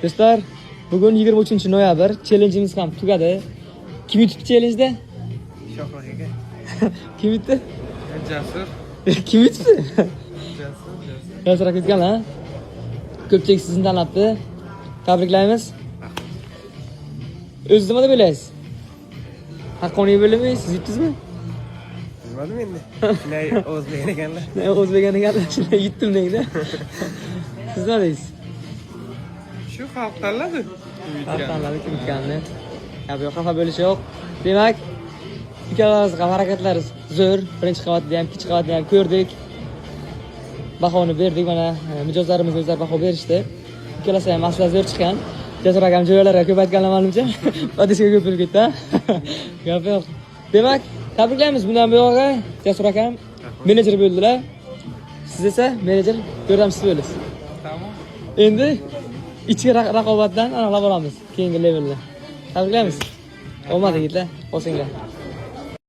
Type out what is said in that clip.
Do'stlar, bugun 23-noyabr, challenge'imiz ham tugadi. Kim yutdi challenge'da? Shohroq aka. Kim yutdi? Jasur. Kim yutdi? Jasur. Jasur aka yutgan, ha? Ko'pchilik sizni tanlabdi. Tabriklaymiz. O'zingiz nima deb o'ylaysiz? Haqqoniy bo'ldimi? Siz yutdingizmi? Bilmadim endi. Shunday o'zbek ekanlar. O'zbekdan ekanlar, shunday yutdim deydi. Siz nima deysiz? Shu xalq tanladi. Tanladi kim yutganini. Yo'q, xafa bo'lish yo'q. Demak, ikkalamiz ham harakatlari zo'r. Birinchi qavatda ham, ikkinchi qavatda ham ko'rdik. Bahoni berdik, mana mijozlarimiz o'zlari baho berishdi. Ikkalasi ham asla zo'r chiqqan. Jasur akam joylarga ko'paytganlar menimcha. Odishga ko'payib ketdi. Gap yo'q. Demak, tabriklaymiz bundan buyog'iga Jasur akam menejer bo'ldilar. Siz esa menejer yordamchisi bo'ldingiz. Tamam. Endi ichki raqobatdan aniqlab olamiz keyingi levelda. Tabriklaymiz. Omad yigitlar, olsinglar.